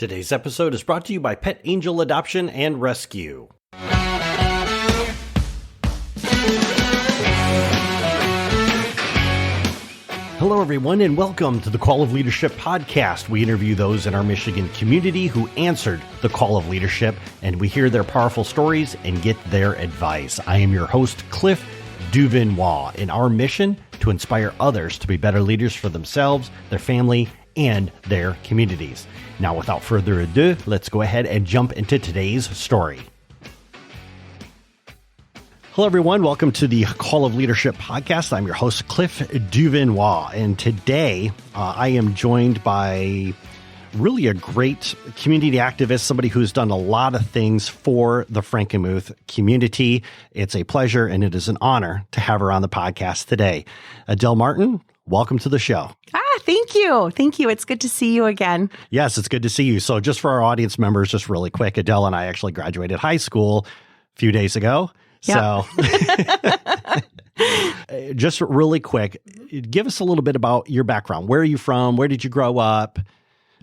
Today's episode is brought to you by Pet Angel Adoption and Rescue. Hello, everyone, and welcome to the Call of Leadership podcast. We interview those in our Michigan community who answered the call of leadership, and we hear their powerful stories and get their advice. I am your host, Cliff Duvinois, and our mission to inspire others to be better leaders for themselves, their family, and their communities. Now, without further ado, let's go ahead and jump into today's story. Hello, everyone. Welcome to the Call of Leadership podcast. I'm your host, Cliff Duvinois, and today I am joined by really a great community activist, somebody who's done a lot of things for the Frankenmuth community. It's a pleasure and it is an honor to have her on the podcast today. Adele Martin, welcome to the show. Thank you. Thank you. It's good to see you again. Yes, it's good to see you. So just for our audience members, just really quick, Adele and I actually graduated high school a few days ago. Yep. So just really quick, give us a little bit about your background. Where are you from? Where did you grow up?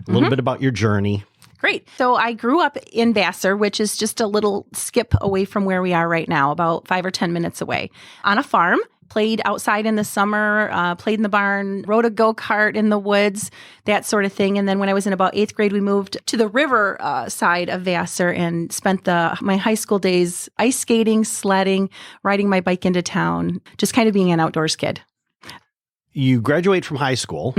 A little bit about your journey. Great. So I grew up in Vassar, which is just a little skip away from where we are right now, about 5 or 10 minutes away, on a farm. Played outside in the summer, played in the barn, rode a go-kart in the woods, that sort of thing. And then when I was in about 8th grade, we moved to the river side of Vassar and spent my high school days ice skating, sledding, riding my bike into town, just kind of being an outdoors kid. You graduate from high school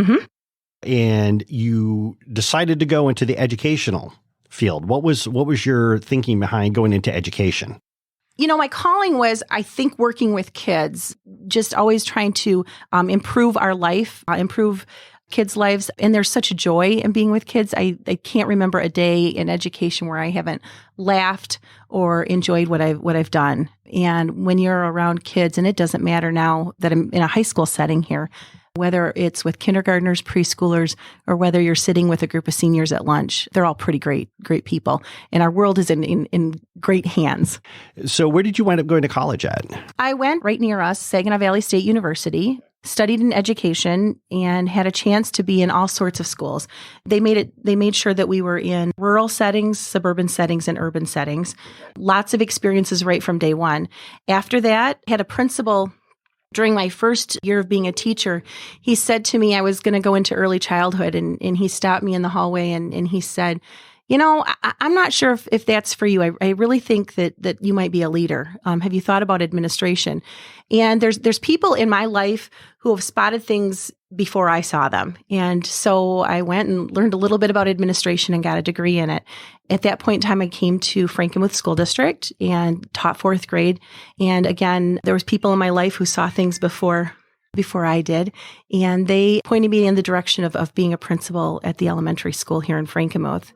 and you decided to go into the educational field. What was your thinking behind going into education? You know, my calling was, I think, working with kids, just always trying to improve our life, improve kids' lives. And there's such a joy in being with kids. I can't remember a day in education where I haven't laughed or enjoyed what I've done. And when you're around kids, and it doesn't matter now that I'm in a high school setting here, whether it's with kindergartners, preschoolers, or whether you're sitting with a group of seniors at lunch, they're all pretty great people. And our world is in great hands. So where did you wind up going to college at? I went right near us, Saginaw Valley State University, studied in education, and had a chance to be in all sorts of schools. They made sure that we were in rural settings, suburban settings, and urban settings. Lots of experiences right from day one. After that, had a principal. During my first year of being a teacher, he said to me I was going to go into early childhood, and he stopped me in the hallway and he said, you know, I'm not sure if that's for you. I really think that you might be a leader. Have you thought about administration? And there's people in my life who have spotted things before I saw them. And so I went and learned a little bit about administration and got a degree in it. At that point in time, I came to Frankenmuth School District and taught 4th grade. And again, there was people in my life who saw things before I did. And they pointed me in the direction of being a principal at the elementary school here in Frankenmuth.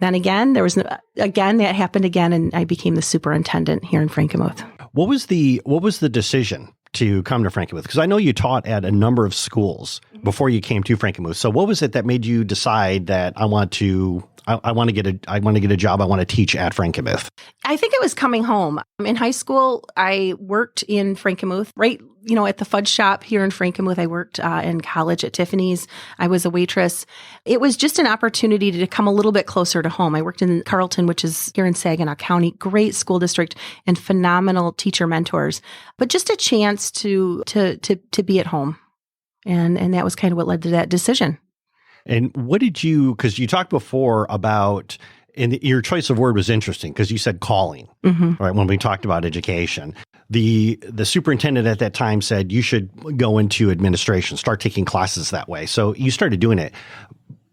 Then again, that happened again, and I became the superintendent here in Frankenmuth. What was the decision to come to Frankenmuth? Because I know you taught at a number of schools before you came to Frankenmuth. So what was it that made you decide that I want to get a job, I want to teach at Frankenmuth? I think it was coming home. In high school, I worked in Frankenmuth, right, at the fudge shop here in Frankenmuth. I worked in college at Tiffany's. I was a waitress. It was just an opportunity to come a little bit closer to home. I worked in Carlton, which is here in Saginaw County, great school district and phenomenal teacher mentors, but just a chance to be at home. And that was kind of what led to that decision. And what did you, because you talked before about, and your choice of word was interesting because you said calling, right? When we talked about education, the superintendent at that time said you should go into administration, start taking classes that way. So you started doing it.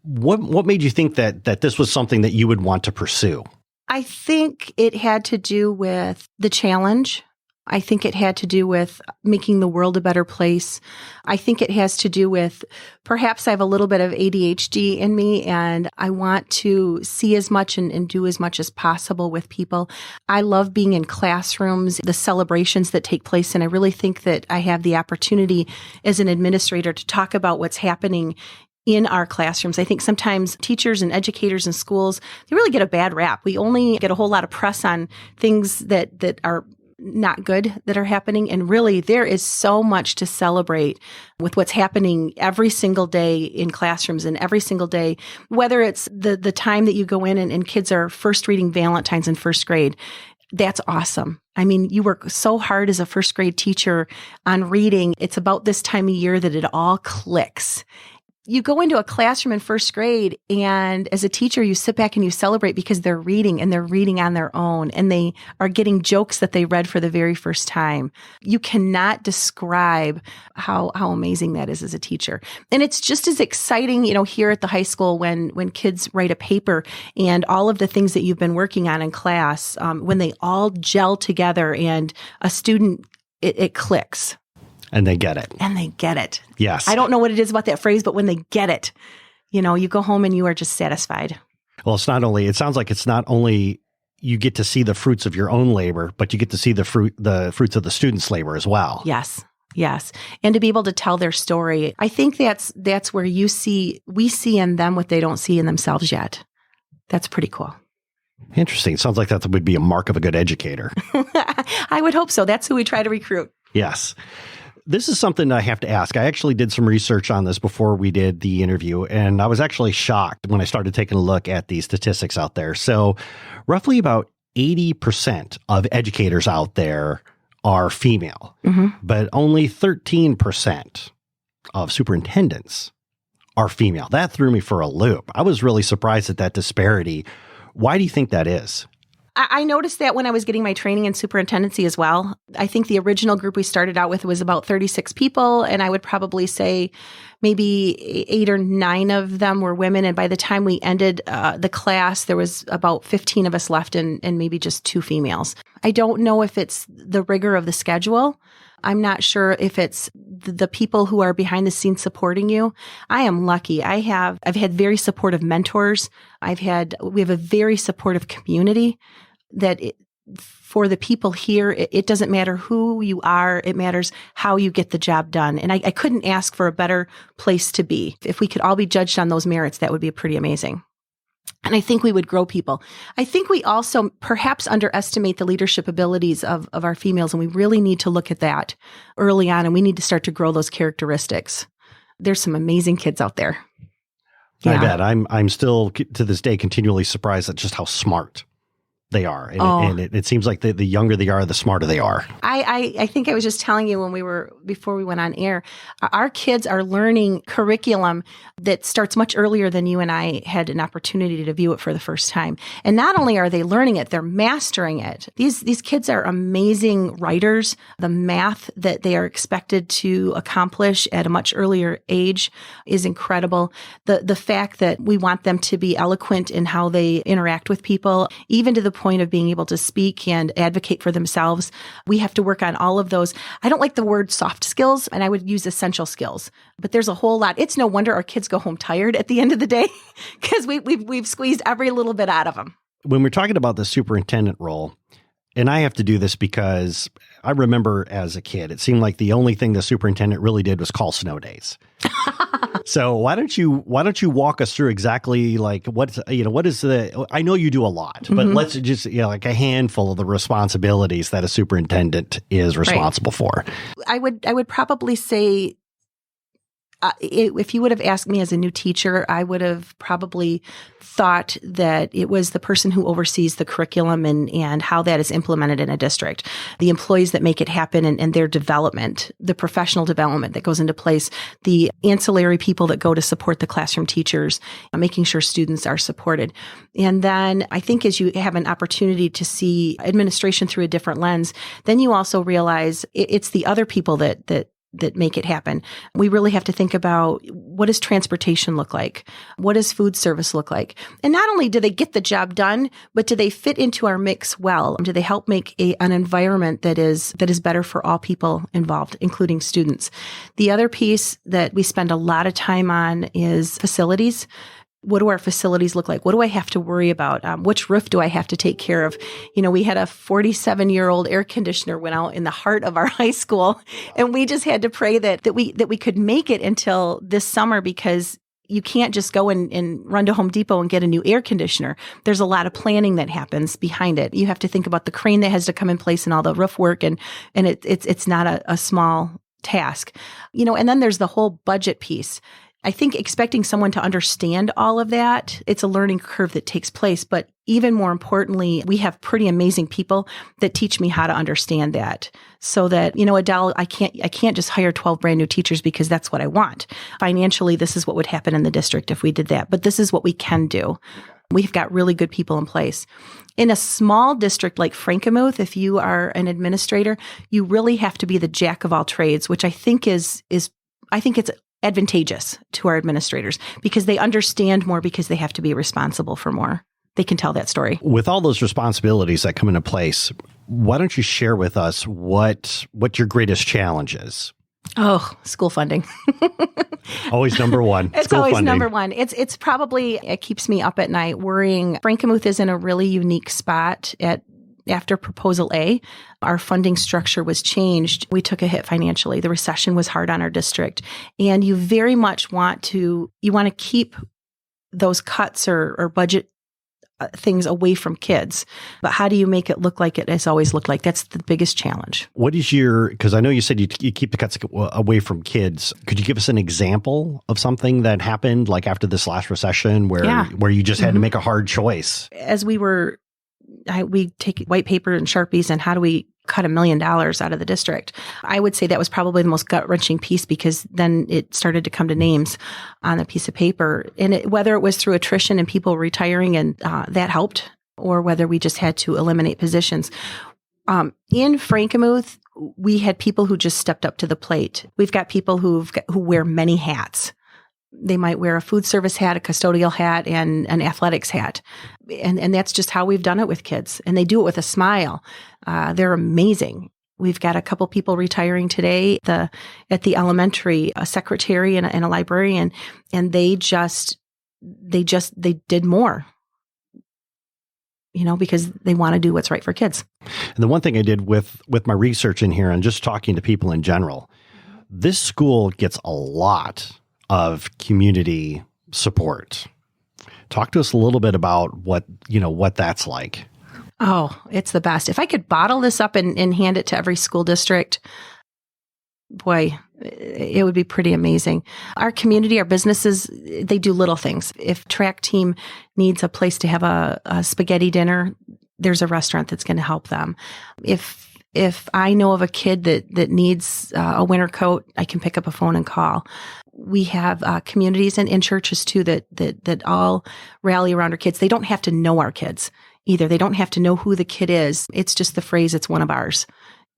What made you think that this was something that you would want to pursue? I think it had to do with the challenge. I think it had to do with making the world a better place. I think it has to do with perhaps I have a little bit of ADHD in me and I want to see as much and do as much as possible with people. I love being in classrooms, the celebrations that take place, and I really think that I have the opportunity as an administrator to talk about what's happening in our classrooms. I think sometimes teachers and educators in schools, they really get a bad rap. We only get a whole lot of press on things that are not good that are happening. And really, there is so much to celebrate with what's happening every single day in classrooms and every single day, whether it's the time that you go in and kids are first reading Valentine's in first grade. That's awesome. I mean, you work so hard as a first grade teacher on reading. It's about this time of year that it all clicks. You go into a classroom in first grade, and as a teacher, you sit back and you celebrate because they're reading and they're reading on their own and they are getting jokes that they read for the very first time. You cannot describe how amazing that is as a teacher. And it's just as exciting, here at the high school when kids write a paper and all of the things that you've been working on in class, when they all gel together and a student, it clicks. And they get it. And they get it. Yes. I don't know what it is about that phrase, but when they get it, you go home and you are just satisfied. Well, it sounds like it's not only you get to see the fruits of your own labor, but you get to see the fruits of the students' labor as well. Yes. Yes. And to be able to tell their story. I think that's where we see in them what they don't see in themselves yet. That's pretty cool. Interesting. It sounds like that would be a mark of a good educator. I would hope so. That's who we try to recruit. Yes. This is something I have to ask. I actually did some research on this before we did the interview, and I was actually shocked when I started taking a look at the statistics out there. So roughly about 80% of educators out there are female, but only 13% of superintendents are female. That threw me for a loop. I was really surprised at that disparity. Why do you think that is? I noticed that when I was getting my training in superintendency as well. I think the original group we started out with was about 36 people, and I would probably say maybe 8 or 9 of them were women. And by the time we ended the class, there was about 15 of us left and maybe just 2 females. I don't know if it's the rigor of the schedule. I'm not sure if it's the people who are behind the scenes supporting you. I am lucky. I've had very supportive mentors. We have a very supportive community that for the people here, it doesn't matter who you are. It matters how you get the job done. And I couldn't ask for a better place to be. If we could all be judged on those merits, that would be pretty amazing. And I think we would grow people. I think we also perhaps underestimate the leadership abilities of our females, and we really need to look at that early on, and we need to start to grow those characteristics. There's some amazing kids out there. Yeah. I bet. I'm still, to this day, continually surprised at just how smart they are. And it seems like the younger they are, the smarter they are. I think I was just telling you before we went on air, our kids are learning curriculum that starts much earlier than you and I had an opportunity to view it for the first time. And not only are they learning it, they're mastering it. These kids are amazing writers. The math that they are expected to accomplish at a much earlier age is incredible. The fact that we want them to be eloquent in how they interact with people, even to the point of being able to speak and advocate for themselves. We have to work on all of those. I don't like the word soft skills, and I would use essential skills, but there's a whole lot. It's no wonder our kids go home tired at the end of the day because we've squeezed every little bit out of them. When we're talking about the superintendent role, and I have to do this because I remember as a kid, it seemed like the only thing the superintendent really did was call snow days. So why don't you walk us through exactly like what is the, I know you do a lot, but let's just, like a handful of the responsibilities that a superintendent is responsible for. I would probably say, if you would have asked me as a new teacher, I would have probably thought that it was the person who oversees the curriculum and how that is implemented in a district, the employees that make it happen and their development, the professional development that goes into place, the ancillary people that go to support the classroom teachers, making sure students are supported. And then I think as you have an opportunity to see administration through a different lens, then you also realize it's the other people that make it happen. We really have to think about, what does transportation look like? What does food service look like? And not only do they get the job done, but do they fit into our mix well? Do they help make an environment that is better for all people involved, including students? The other piece that we spend a lot of time on is facilities. What do our facilities look like? What do I have to worry about? Which roof do I have to take care of? We had a 47-year-old air conditioner went out in the heart of our high school, and we just had to pray that we could make it until this summer because you can't just go and run to Home Depot and get a new air conditioner. There's a lot of planning that happens behind it. You have to think about the crane that has to come in place and all the roof work, and it's not a small task, and then there's the whole budget piece. I think expecting someone to understand all of that, it's a learning curve that takes place. But even more importantly, we have pretty amazing people that teach me how to understand that. So that, Adele, I can't just hire 12 brand new teachers because that's what I want. Financially, this is what would happen in the district if we did that. But this is what we can do. We've got really good people in place. In a small district like Frankenmuth, if you are an administrator, you really have to be the jack of all trades, which I think is I think it's advantageous to our administrators because they understand more because they have to be responsible for more. They can tell that story. With all those responsibilities that come into place, why don't you share with us what your greatest challenge is? Oh, school funding. Always number one. It's school always funding. number one. It's probably, it keeps me up at night worrying. Frankenmuth is in a really unique spot after Proposal A. Our funding structure was changed. We took a hit financially. The recession was hard on our district. And you very much want to keep those cuts or budget things away from kids. But how do you make it look like it has always looked like? That's the biggest challenge. What is because I know you said you keep the cuts away from kids. Could you give us an example of something that happened like after this last recession where you just had to make a hard choice? As we take white paper and Sharpies and how do we cut $1 million out of the district? I would say that was probably the most gut-wrenching piece because then it started to come to names on a piece of paper. And whether it was through attrition and people retiring and that helped, or whether we just had to eliminate positions. In Frankenmuth, we had people who just stepped up to the plate. We've got people who wear many hats. They might wear a food service hat, a custodial hat, and an athletics hat. And that's just how we've done it with kids. And they do it with a smile. They're amazing. We've got a couple people retiring today at the elementary, a secretary and a librarian, and they did more, because they want to do what's right for kids. And the one thing I did with my research in here and just talking to people in general, this school gets a lot of community support. Talk to us a little bit about what that's like. Oh, it's the best. If I could bottle this up and hand it to every school district, boy, it would be pretty amazing. Our community, our businesses, they do little things. If track team needs a place to have a spaghetti dinner, there's a restaurant that's going to help them. If I know of a kid that needs a winter coat, I can pick up a phone and call. We have communities and churches too that all rally around our kids. They don't have to know our kids either. They don't have to know who the kid is. It's just the phrase, it's one of ours.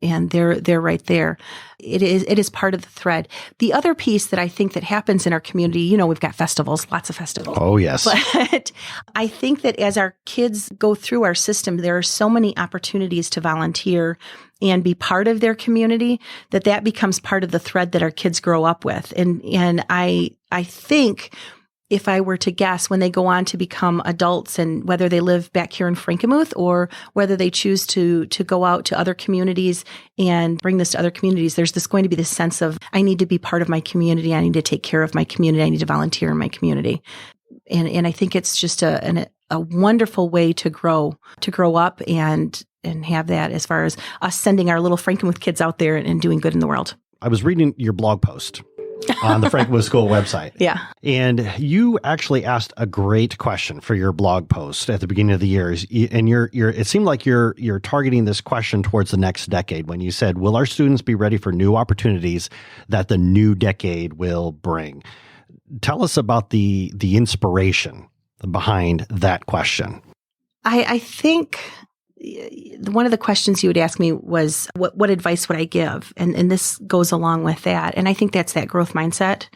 And they're right there. It is part of the thread. The other piece that I think that happens in our community, we've got festivals, lots of festivals. Oh, yes. But I think that as our kids go through our system, there are so many opportunities to volunteer and be part of their community that becomes part of the thread that our kids grow up with. And I think if I were to guess, when they go on to become adults, and whether they live back here in Frankenmuth or whether they choose to go out to other communities and bring this to other communities, there's going to be this sense of, I need to be part of my community. I need to take care of my community. I need to volunteer in my community. And I think it's just a wonderful way to grow up and have that as far as us sending our little Frankenmuth kids out there and doing good in the world. I was reading your blog post on the Frankenmuth School website. Yeah. And you actually asked a great question for your blog post at the beginning of the year. And it seemed like you're targeting this question towards the next decade when you said, will our students be ready for new opportunities that the new decade will bring? Tell us about the inspiration behind that question. I think one of the questions you would ask me was, what advice would I give? And this goes along with that. And I think that's that growth mindset.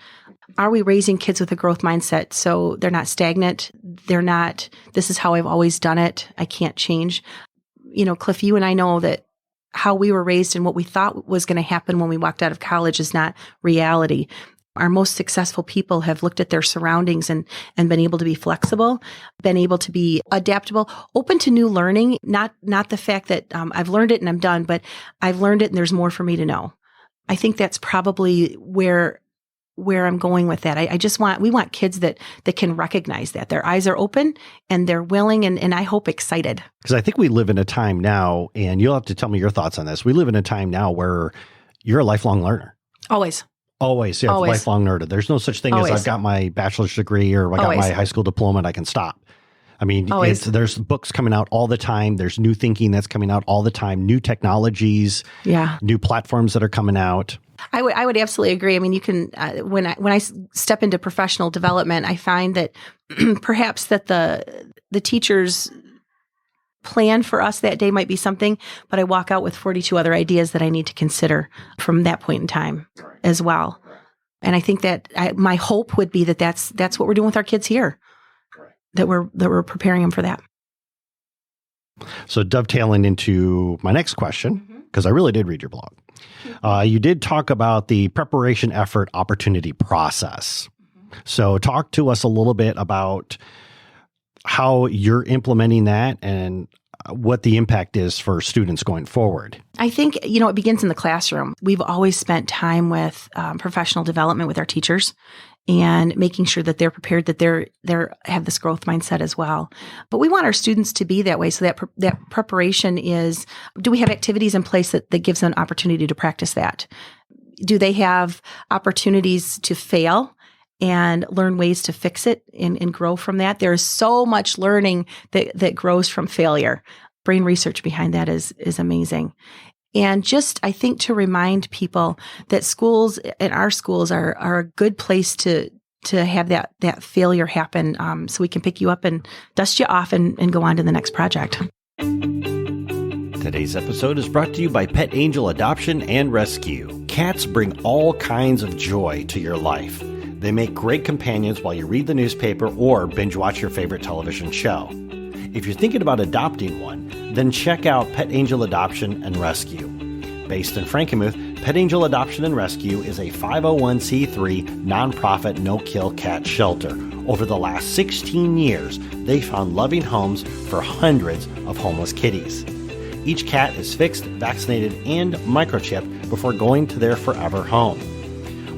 Are we raising kids with a growth mindset so they're not stagnant? They're not, this is how I've always done it, I can't change. Cliff, you and I know that how we were raised and what we thought was going to happen when we walked out of college is not reality. Our most successful people have looked at their surroundings and been able to be flexible, been able to be adaptable, open to new learning, not the fact that I've learned it and I'm done, but I've learned it and there's more for me to know. I think that's probably where where I'm going with that. We want kids that can recognize that their eyes are open and they're willing and I hope excited. Because I think we live in a time now, and you'll have to tell me your thoughts on this. We live in a time now where you're a lifelong learner. Always. Yeah, Always. Lifelong nerd. There's no such thing as I've got my bachelor's degree or I got my high school diploma and I can stop. I mean, there's books coming out all the time. There's new thinking that's coming out all the time, new technologies, new platforms that are coming out. I would absolutely agree. I mean, you can when I step into professional development, I find that perhaps that the teachers' plan for us that day might be something, but I walk out with 42 other ideas that I need to consider from that point in time as well. And I think that my hope would be that that's what we're doing with our kids here. That we're preparing them for that. So dovetailing into my next question, because I really did read your blog. You did talk about the preparation effort opportunity process. So talk to us a little bit about how you're implementing that and what the impact is for students going forward. I think, it begins in the classroom. We've always spent time with professional development with our teachers and making sure that they're prepared, that they have this growth mindset as well. But we want our students to be that way. So that preparation is, do we have activities in place that gives them an opportunity to practice that? Do they have opportunities to fail and learn ways to fix it and grow from that? There is so much learning that grows from failure. Brain research behind that is amazing. And just, I think, to remind people that schools and our schools are a good place to have that failure happen, so we can pick you up and dust you off and go on to the next project. Today's episode is brought to you by Pet Angel Adoption and Rescue. Cats bring all kinds of joy to your life. They make great companions while you read the newspaper or binge watch your favorite television show. If you're thinking about adopting one, then check out Pet Angel Adoption and Rescue. Based in Frankenmuth, Pet Angel Adoption and Rescue is a 501c3 nonprofit no-kill cat shelter. Over the last 16 years, they found loving homes for hundreds of homeless kitties. Each cat is fixed, vaccinated, and microchipped before going to their forever home.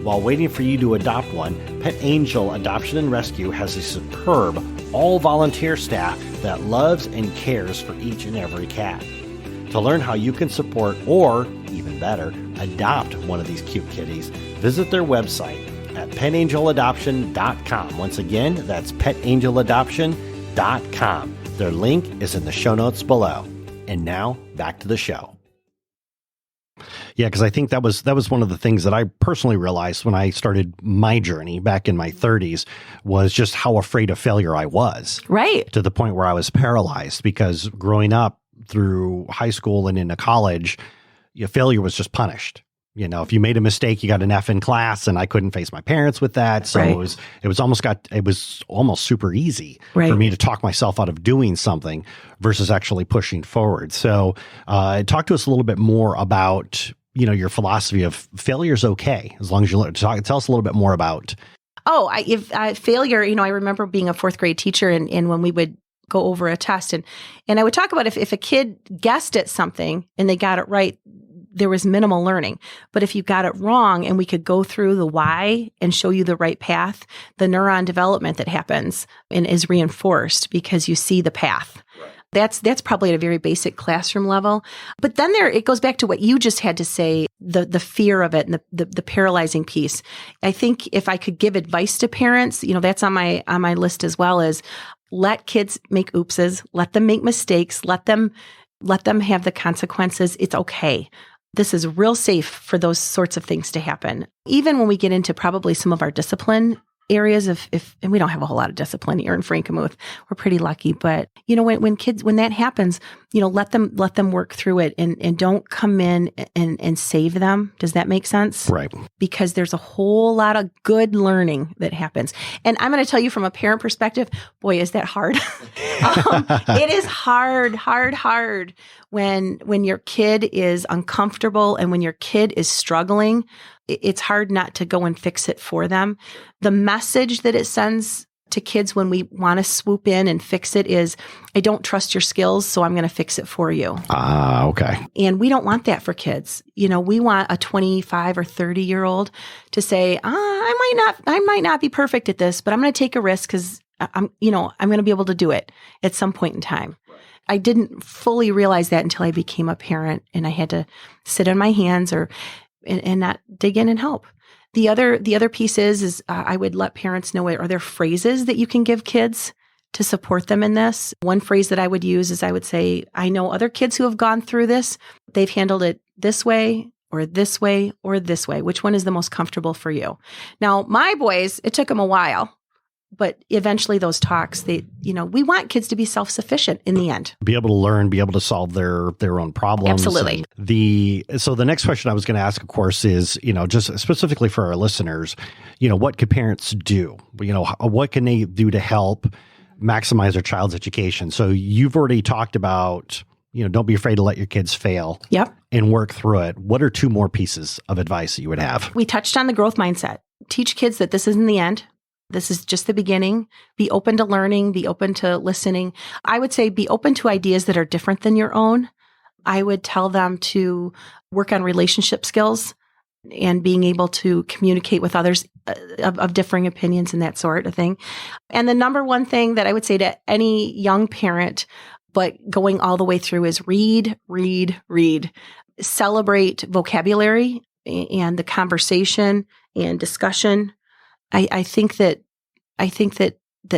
While waiting for you to adopt one, Pet Angel Adoption and Rescue has a superb, all-volunteer staff that loves and cares for each and every cat. To learn how you can support or, even better, adopt one of these cute kitties, visit their website at petangeladoption.com. Once again, that's petangeladoption.com. Their link is in the show notes below. And now, back to the show. Yeah, because I think that was one of the things that I personally realized when I started my journey back in my 30s was just how afraid of failure I was. Right. To the point where I was paralyzed because growing up through high school and into college, failure was just punished. If you made a mistake, you got an F in class, and I couldn't face my parents with that. So it was almost super easy for me to talk myself out of doing something versus actually pushing forward. So talk to us a little bit more about, your philosophy of failure's okay, as long as you learn. Tell us a little bit more about. Failure, I remember being a fourth grade teacher and when we would go over a test and I would talk about if a kid guessed at something and they got it right, there was minimal learning. But if you got it wrong and we could go through the why and show you the right path, the neuron development that happens and is reinforced because you see the path. Right. That's probably at a very basic classroom level. But then it goes back to what you just had to say, the fear of it and the paralyzing piece. I think if I could give advice to parents, that's on my list as well, is let kids make oopses, let them make mistakes, let them have the consequences. It's okay. This is real safe for those sorts of things to happen. Even when we get into probably some of our discipline areas and we don't have a whole lot of discipline here in Frankenmuth. We're pretty lucky, but when that happens, let them work through it and don't come in and save them. Does that make sense? Right. Because there's a whole lot of good learning that happens. And I'm going to tell you from a parent perspective, boy, is that hard. It is hard when your kid is uncomfortable and when your kid is struggling. It's hard not to go and fix it for them. The message that it sends to kids when we want to swoop in and fix it is, I don't trust your skills, so I'm going to fix it for you. Okay. And we don't want that for kids. We want a 25 or 30-year-old to say, I might not be perfect at this, but I'm going to take a risk because I'm going to be able to do it at some point in time. I didn't fully realize that until I became a parent and I had to sit on my hands and not dig in and help. The other piece is I would let parents know, are there phrases that you can give kids to support them in this? One phrase that I would use is I would say, I know other kids who have gone through this. They've handled it this way or this way or this way. Which one is the most comfortable for you? Now, my boys, it took them a while. But eventually those talks, we want kids to be self-sufficient in the end. Be able to learn, be able to solve their own problems. Absolutely. So the next question I was going to ask, of course, is, just specifically for our listeners, what could parents do? What can they do to help maximize their child's education? So you've already talked about, don't be afraid to let your kids fail. Yep. And work through it. What are two more pieces of advice that you would have? We touched on the growth mindset. Teach kids that this isn't the end. This is just the beginning. Be open to learning, be open to listening. I would say be open to ideas that are different than your own. I would tell them to work on relationship skills and being able to communicate with others of differing opinions and that sort of thing. And the number one thing that I would say to any young parent, but going all the way through, is read, read, read. Celebrate vocabulary and the conversation and discussion. I think that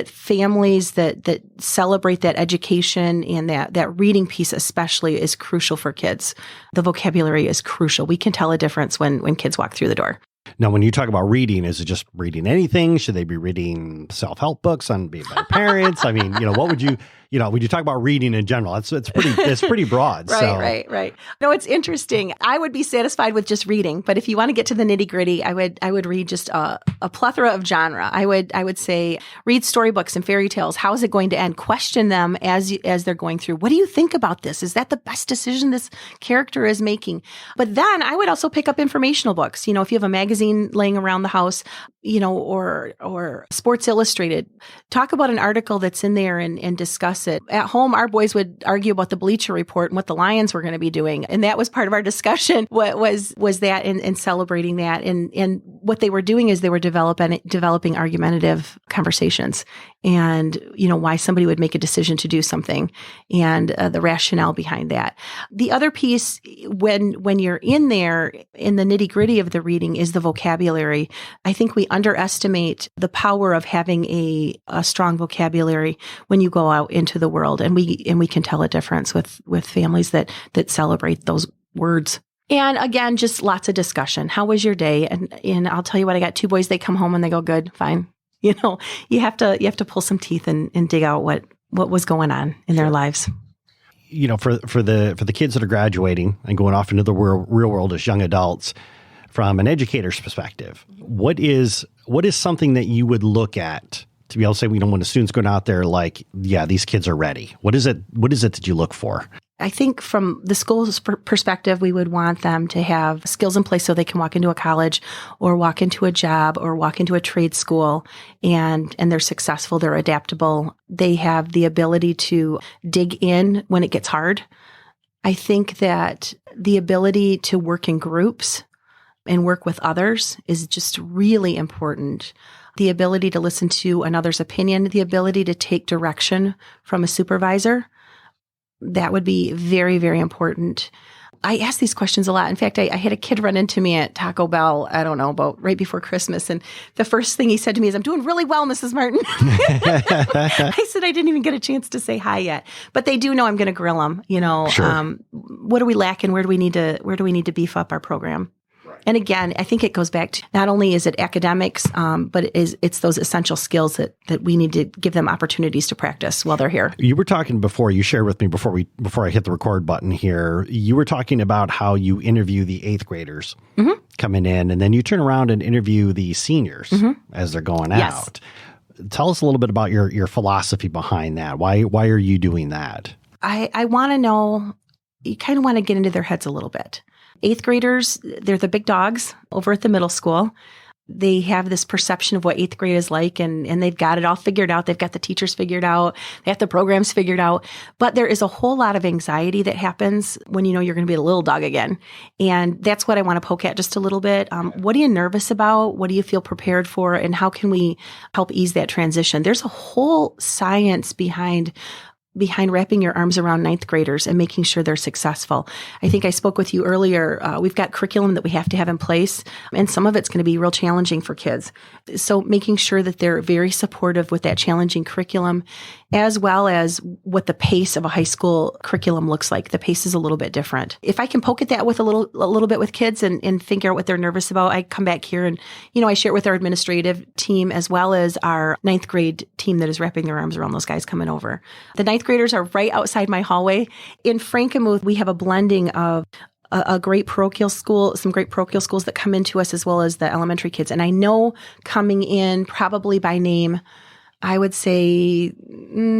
families that celebrate that education and that reading piece especially is crucial for kids. The vocabulary is crucial. We can tell a difference when kids walk through the door. Now, when you talk about reading, is it just reading anything? Should they be reading self-help books on being better parents? I mean, what would you, when you talk about reading in general, it's pretty broad. Right. No, it's interesting. I would be satisfied with just reading, but if you want to get to the nitty gritty, I would read just a plethora of genre. I would say read storybooks and fairy tales. How is it going to end? Question them as they're going through. What do you think about this? Is that the best decision this character is making? But then I would also pick up informational books. If you have a magazine laying around the house, or Sports Illustrated, talk about an article that's in there and discuss it. At home, our boys would argue about the Bleacher Report and what the Lions were going to be doing. And that was part of our discussion, was that and celebrating that. And what they were doing is they were developing argumentative conversations and, why somebody would make a decision to do something and the rationale behind that. The other piece, when you're in there in the nitty gritty of the reading, is the vocabulary. I think we underestimate the power of having a strong vocabulary when you go out into the world, and we can tell a difference with families that celebrate those words. And again, just lots of discussion. How was your day? And I'll tell you what, I got two boys. They come home and they go, good, fine. You have to pull some teeth and dig out what was going on in their lives. For the kids that are graduating and going off into the real world as young adults, from an educator's perspective, what is something that you would look at to be able to say, when a student's going out there, like, yeah, these kids are ready? What is it that you look for? I think from the school's perspective, we would want them to have skills in place so they can walk into a college or walk into a job or walk into a trade school and they're successful, they're adaptable. They have the ability to dig in when it gets hard. I think that the ability to work in groups and work with others is just really important. The ability to listen to another's opinion, the ability to take direction from a supervisor, that would be very, very important. I ask these questions a lot. In fact, I had a kid run into me at Taco Bell, I don't know, about right before Christmas. And the first thing he said to me is, I'm doing really well, Mrs. Martin. I said, I didn't even get a chance to say hi yet. But they do know I'm going to grill them. Sure. What are we lacking? Where do we need to beef up our program? And again, I think it goes back to not only is it academics, but it's those essential skills that we need to give them opportunities to practice while they're here. You were talking before, you shared with me before I hit the record button here, you were talking about how you interview the 8th graders coming in, and then you turn around and interview the seniors as they're going out. Tell us a little bit about your philosophy behind that. Why are you doing that? I want to know, you kind of want to get into their heads a little bit. 8th graders, they're the big dogs over at the middle school. they have this perception of what 8th grade is like, and they've got it all figured out. They've got the teachers figured out. They have the programs figured out. But there is a whole lot of anxiety that happens when you know you're going to be a little dog again. And that's what I want to poke at just a little bit. What are you nervous about? What do you feel prepared for? And how can we help ease that transition? There's a whole science behind wrapping your arms around 9th graders and making sure they're successful. I think I spoke with you earlier. We've got curriculum that we have to have in place, and some of it's going to be real challenging for kids. So making sure that they're very supportive with that challenging curriculum, as well as what the pace of a high school curriculum looks like. The pace is a little bit different. If I can poke at that with a little bit with kids and figure out what they're nervous about, I come back here and, I share it with our administrative team as well as our 9th grade team that is wrapping their arms around those guys coming over. The 9th graders are right outside my hallway. In Frankenmuth, we have a blending of a great parochial school, some great parochial schools that come into us as well as the elementary kids. And I know coming in probably by name, I would say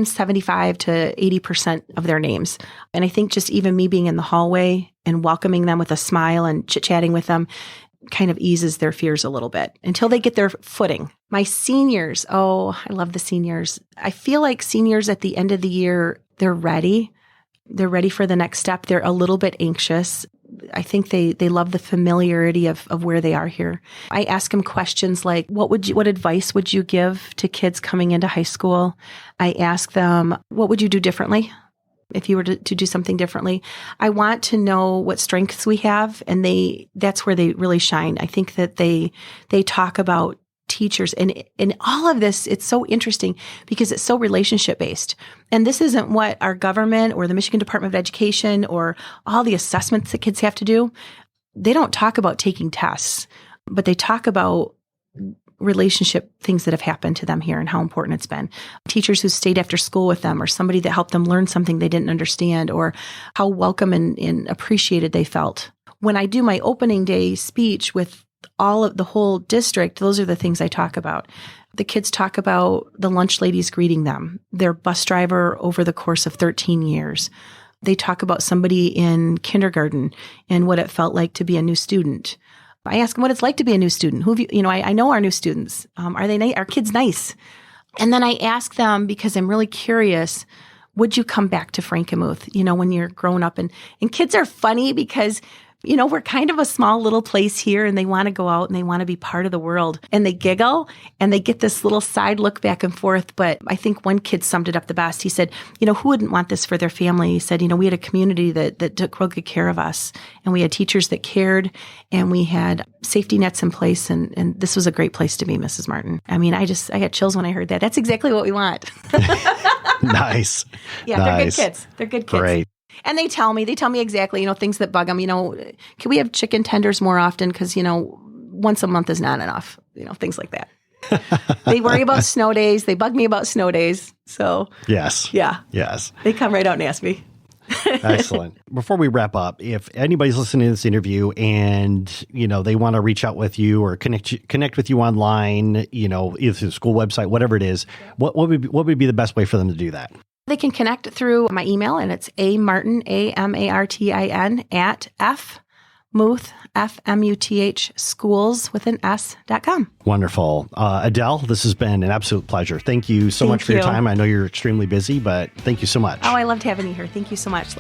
75 to 80% of their names. And I think just even me being in the hallway and welcoming them with a smile and chit-chatting with them kind of eases their fears a little bit until they get their footing. My seniors, I love the seniors. I feel like seniors at the end of the year, they're ready. They're ready for the next step. They're a little bit anxious. I think they love the familiarity of where they are here. I ask them questions like, what advice would you give to kids coming into high school? I ask them, what would you do differently if you were to do something differently? I want to know what strengths we have, and that's where they really shine. I think that they talk about teachers and all of this. It's so interesting because it's so relationship based. And this isn't what our government or the Michigan Department of Education or all the assessments that kids have to do. They don't talk about taking tests, but they talk about relationship things that have happened to them here and how important it's been. Teachers who stayed after school with them, or somebody that helped them learn something they didn't understand, or how welcome and appreciated they felt. When I do my opening day speech with all of the whole district, those are the things I talk about. The kids talk about the lunch ladies greeting them, their bus driver over the course of 13 years. They talk about somebody in kindergarten and what it felt like to be a new student. I ask them what it's like to be a new student. I know our new students. Are kids nice? And then I ask them, because I'm really curious, would you come back to Frankenmuth, when you're grown up? And kids are funny because we're kind of a small little place here, and they want to go out and they want to be part of the world, and they giggle and they get this little side look back and forth. But I think one kid summed it up the best. He said, who wouldn't want this for their family? He said, we had a community that took real good care of us, and we had teachers that cared, and we had safety nets in place. And this was a great place to be, Mrs. Martin. I mean, I got chills when I heard that. That's exactly what we want. Nice. Yeah, nice. They're good kids. Great. And they tell me exactly, things that bug them. Can we have chicken tenders more often? Because, once a month is not enough, things like that. They worry about snow days. They bug me about snow days. So, yes. Yeah. Yes. They come right out and ask me. Excellent. Before we wrap up, if anybody's listening to this interview and, they want to reach out with you or connect with you online, either through the school website, whatever it is, what would be the best way for them to do that? They can connect through my email, and it's amartin, AMARTIN, at fmuth, FMUTH, schools with an S.com. Wonderful. Adele, this has been an absolute pleasure. Thank you so much for your time. I know you're extremely busy, but thank you so much. Oh, I loved having you here. Thank you so much.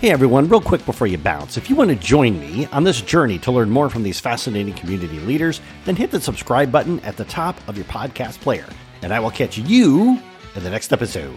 Hey everyone, real quick before you bounce, if you want to join me on this journey to learn more from these fascinating community leaders, then hit the subscribe button at the top of your podcast player, and I will catch you in the next episode.